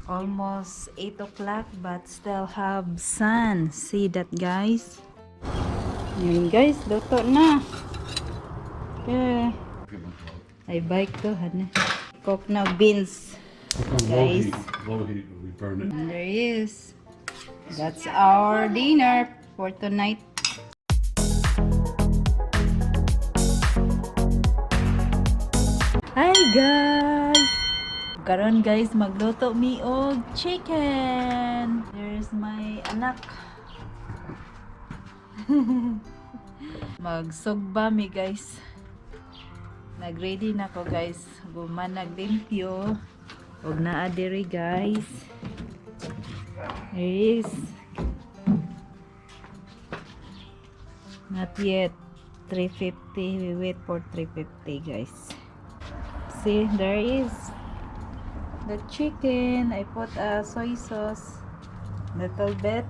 Almost 8 o'clock but still have sun. See that, guys? Yun, guys, luto na. Okay. I bike to, hana. Cook na beans, guys. Low heat, we burn it. And there is. That's our dinner for tonight. Hi, guys! Karon, guys, magluto mi og chicken. There's my anak. Magsugba mi, guys. Nagready na ko, guys. Guman naglimpyo. Og naa diri, guys. There is. Not yet. 350. We wait for 350, guys. See, there is the chicken. I put soy sauce, little bit,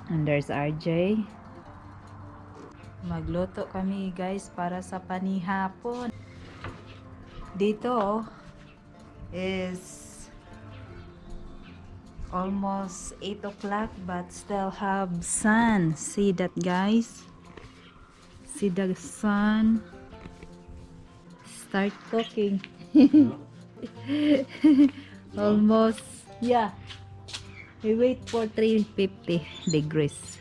and there's RJ. Magluto kami, guys, para sa panihapon. Dito is almost 8 o'clock but still have sun. See that, guys? See the sun? Start cooking. Almost, yeah. We wait for 350 degrees.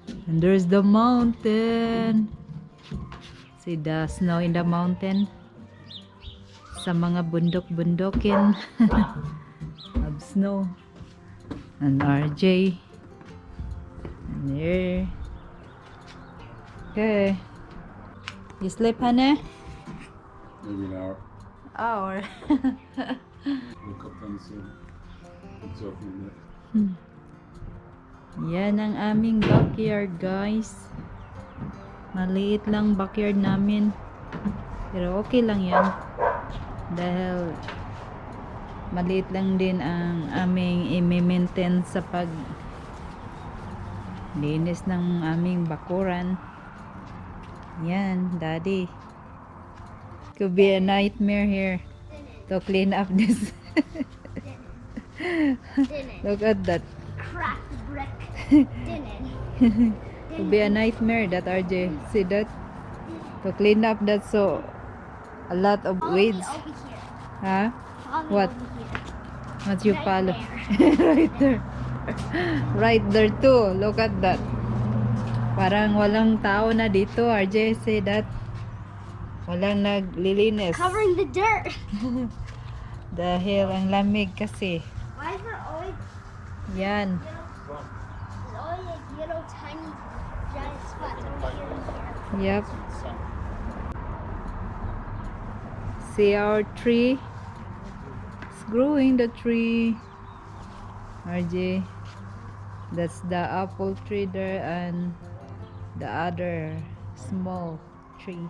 And there's the mountain. See the snow in the mountain. Sa mga bundok-bundokin of snow. And RJ. And there. Okay. You sleep, honey? Maybe an hour. Hour. Look up on soon. It's off in there. Yan ang aming backyard, guys. Maliit lang backyard namin. Pero okay lang yan. Dahil maliit lang din ang aming i-maintain sa linis ng aming bakuran. Yan, daddy. Could be a nightmare here to clean up this. Look at that. Cracked brick. Could be a nightmare, that RJ. See that? To clean up that, so a lot of weeds. I'll be here. Huh? What? I'll be here. What you Right follow? there. Right there. Right there too. Look at that. Parang walang tao na dito, RJ. See that? Walang naglilinis. Covering the dirt. Dahil ang lamig kasi. Why is there always Yan. there's always like little tiny giant spots over here and here? Yep. See our tree? It's growing, the tree. RJ. That's the apple tree there and the other small tree.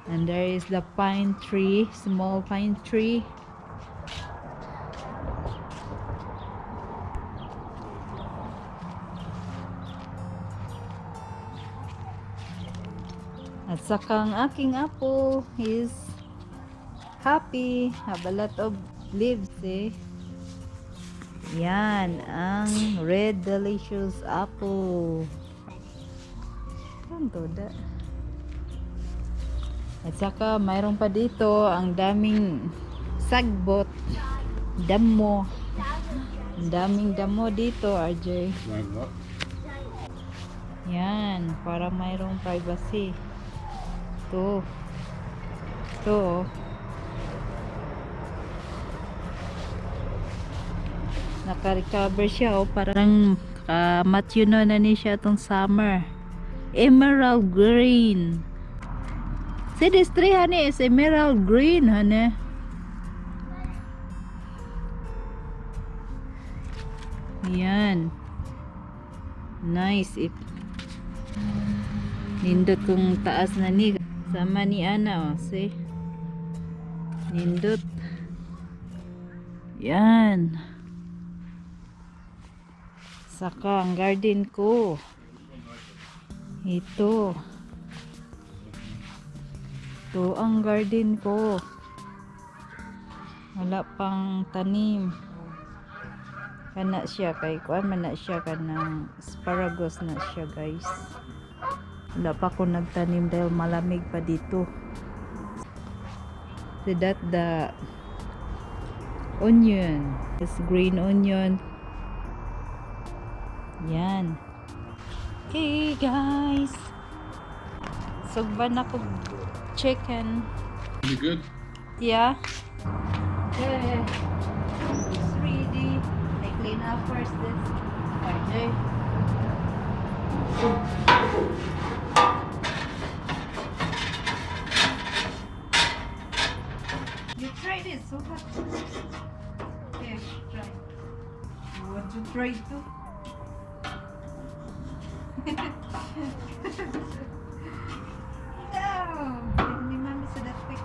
And there is the pine tree, small pine tree. At saka ang aking apple is happy. Have a lot of leaves, eh. Yan, ang red delicious apple. Ganto da. At saka mayroon pa dito ang daming sagbot, damo. Ang daming damo dito, RJ. Line it up. Yan, para mayroong privacy. Ito. Ito. Naka-recover siya, oh. Parang matyuno na ni siya itong summer. Emerald green. See this tree, honey, is emerald green, honey. Yan. Nice. Nindot kung taas na ni. Sama ni Ana, oh. See? Nindot. Yan. Saka ang garden ko. Ito. Ito ang garden ko. Wala pang tanim. Kana siya kay kuan man na siya kanang asparagus na siya guys. Wala pa ko nagtanim dahil malamig pa dito. So that the onion. This green onion. Yan. Okay guys. Sugban ako chicken. You good? Yeah. Okay. It's ready. I clean up first this. Okay. You try this. So hot. Okay, try. You want to try too? No. Hindi mami sa that quick.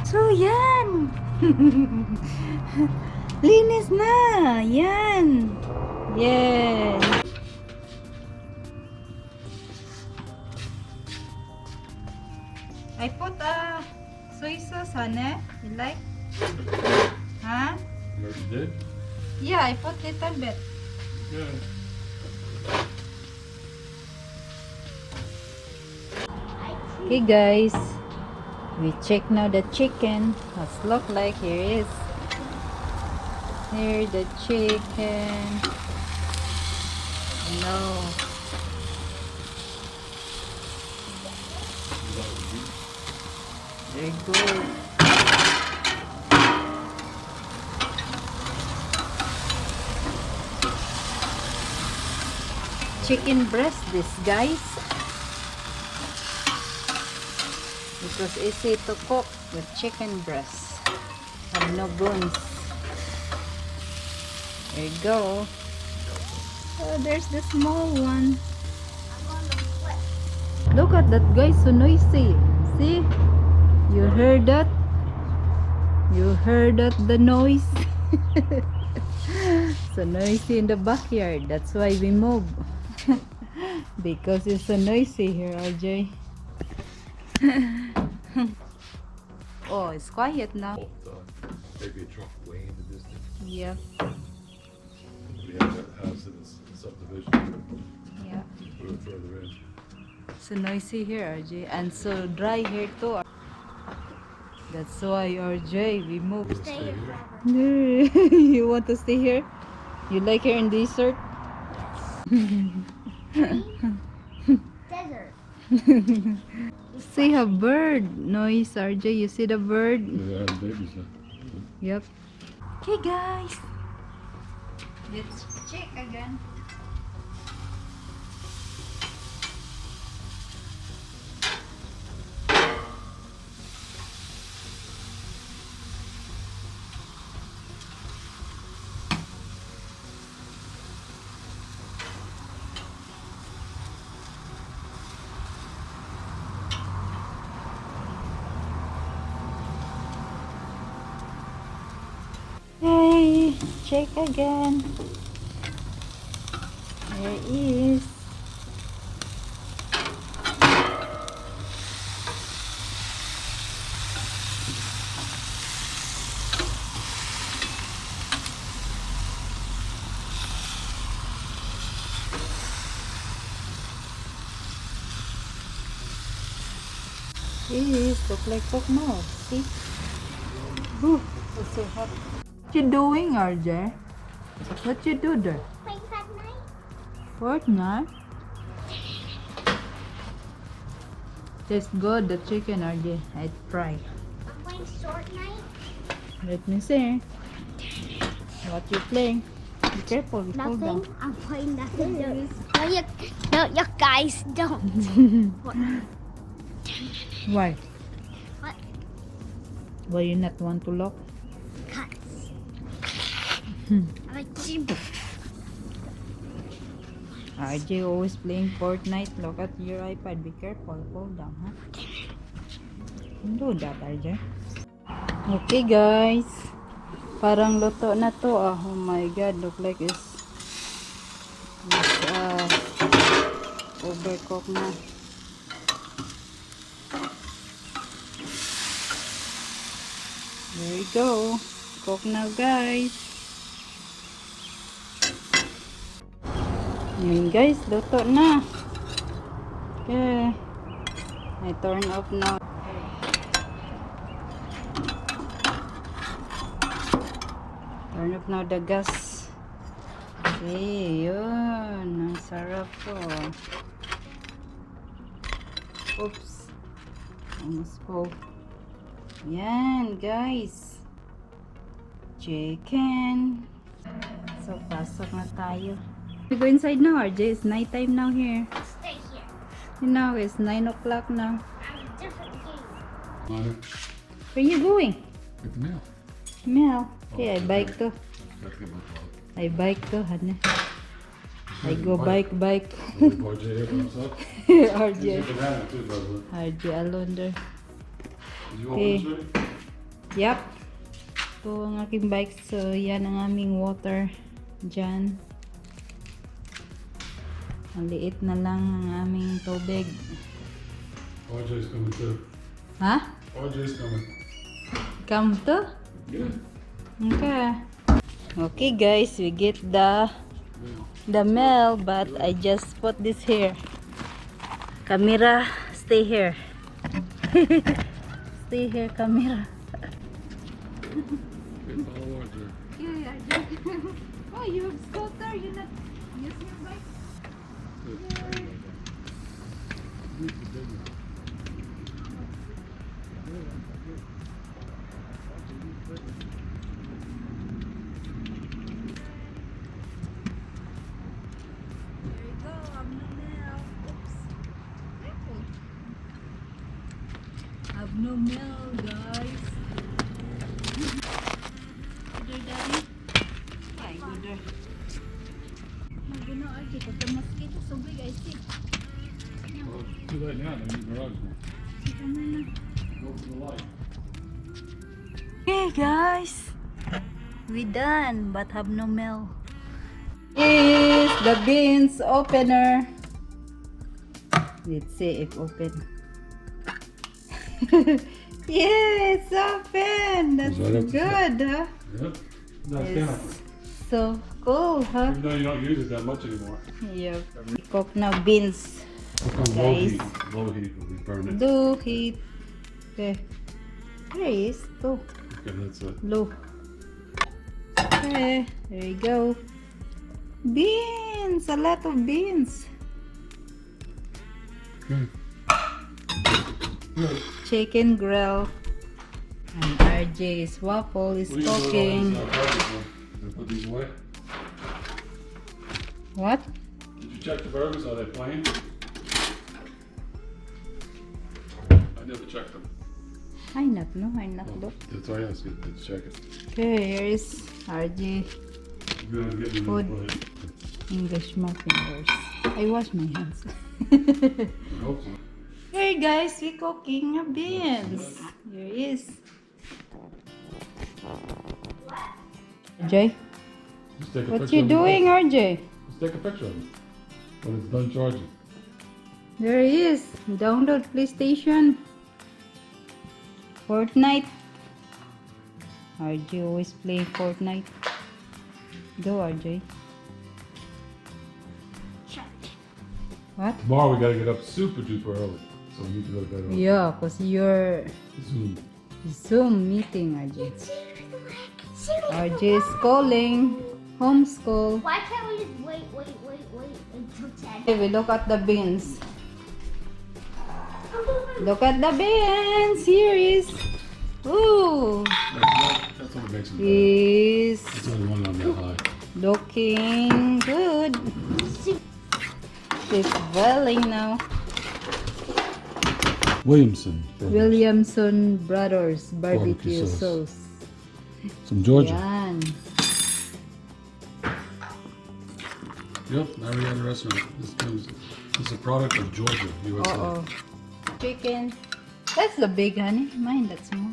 So, yan. Linis na. Yan. Yes. I put soy sauce on it. You like? Huh? You already did? Yeah, I put little bit. Yeah. Okay guys, we check now the chicken. Let's look like here is. Here the chicken. No. Very good. Chicken breast this guys. It was easy to cook with chicken breast and no bones. There you go. Oh, there's the small one. Look at that guys, so noisy. See? You heard that? You heard that the noise? So noisy in the backyard. That's why we move. Because it's so noisy here, RJ. Oh, it's quiet now. Maybe a truck way in the distance. Yeah. We have that house in this subdivision. Yeah. A little further in. So noisy here, RJ, and so dry here too. That's why, RJ, we moved. Stay here forever. You want to stay here? You like here in desert? Desert. See a bird noise, RJ. You see the bird? They're having babies now. Yep. Okay, guys. Let's check again. Hey, check again. There is. Is look like pork mouth. See? Ooh, it's so hot. What you doing, RJ? What you do there? Playing Fortnite? Fortnite? Tastes good, the chicken, RJ. I'd try. I'm playing Fortnite. Let me see. What you playing? Be careful, you fall down. Nothing. I'm playing nothing. No, you guys don't. Why? What? Why you not want to look? Cuts. Hmm. I'm like, RJ always playing Fortnite. Look at your iPad. Be careful, fall down, huh? Don't do that, RJ. Okay, guys. Parang luto na to. Oh my God, look like it's Overcook na. There we go. Cook now, guys. Yun guys, luto na. Okay. I turn off now. Turn off now the gas. Okay, yun. Ang sarap po. Oops. Almost full. Yan, guys. Chicken. So, pasok na tayo. We go inside now, RJ. It's night time now here. Stay here. You know, it's 9 o'clock now. I'm a different game. Mine. Where you going? Get the mail. Mel. Okay, I bike to. Gotta get my dog. I bike to, honey. I go bike. Really poor Jay here by himself. RJ. He's a banana too, by the way. RJ alone there. Did you open Okay. this already? Yep. Ito ang aking bike. So, yan ang aming water dyan. Maliit na lang ang aming tubig. RJ's coming too. Ha? RJ's coming. Come to? Yeah. Okay. Okay guys, we get the mail, but I just put this here. Camera, stay here. Stay here, camera. Follow RJ. Yeah. Oh, you have scooter. You not use your bike. Have no mail, guys. Good daddy. Hi, good. Magluto aja kasi mosquito so big, I see. Well, it's too late now. They're in the garage now. Go for the light. Hey guys, we done, but have no mail. Is the beans opener. Let's see if open. Yeah, it's open. That's Is that it? good, huh? Yep. Nice It's down. so cool, huh? Even though you don't use it that much anymore. Yep. Cook now beans. Look on low Guys. heat. Low heat will be burning. Do heat. Okay. There is. Two. Okay, that's it. Low. Okay. There you go. Beans. A lot of beans. Okay. Good. Chicken grill. And RJ's waffle is What are you doing cooking. all these burgers for? Gonna put these away? What? Did you check the burgers? Are they plain? I never checked them. I not know. I not Oh, look. that's why I asked you to check it. Okay. Here is RJ You're gonna get me Food. the plate. English muffins. I wash my hands. I hope so. Hey guys, we cooking beans. Here is. RJ, Just take a what picture you of it. doing, RJ? Just take a picture of it when it's done charging. There he is. Download PlayStation. Fortnite. RJ always playing Fortnite. Go, RJ. What? Tomorrow we gotta get up super duper early, so we need to go to bed early. Yeah, because you're Zoom. Zoom meeting, RJ. RJ is calling. Homeschool. Why can't we just wait until 10? Okay, we look at the beans. Look at the beans. Here is. Ooh. That's what makes them better. Is That's why they want it on that high. looking good. It's welling now. Williamson. Burgers. Williamson Brothers barbecue Barbecue sauce. sauce. From Georgia. Yan. Yep, now we have a restaurant. This is a product of Georgia, USA. Uh-oh. Chicken. That's the big, honey. Mine, that's small.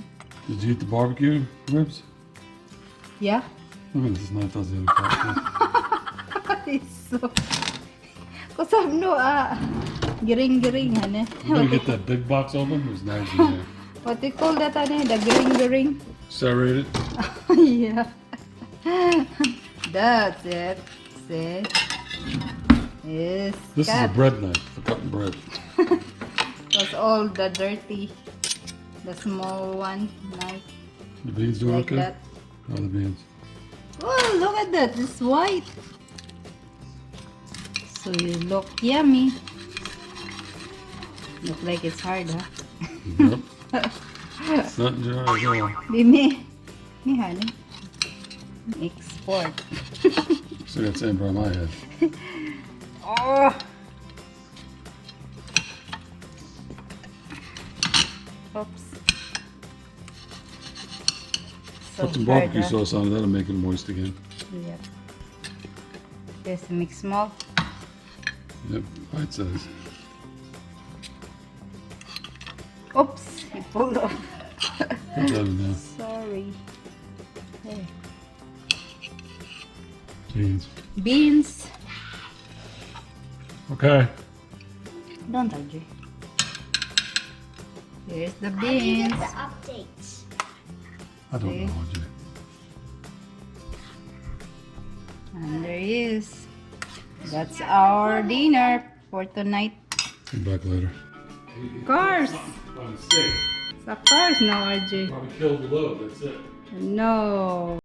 Did you eat the barbecue ribs? Yeah? Look at this knife, that's the other part. So, kusab no giring-giring hane. You gonna get that big box open? There's knives in there. What do you call that hane? The giring-giring? Serrated. Yeah. That's it. See? Yes. This is a bread knife for cutting bread. That's all the dirty. The small one. Knife. The beans doing Like okay? that. Oh, the beans. Oh, look at that. It's white. So you look yummy. Look like it's hard, huh? Yep. It's not dry at all. Di me honey. Export. See that same by my head. Oh. Oops. So Put some hard, barbecue huh? sauce on it. That'll make it moist again. Yep. Just mix small. Yep. Bite size. Oops, he pulled off. Put that in there. Sorry. Hey. Beans. Beans. Okay. Don't touch it. Here's the How do you beans. get the updates? I don't See? know, Jay. And there he is. That's our dinner for tonight. Come back later. Of course. Of course, no, RJ. Probably killed the load. That's it. No.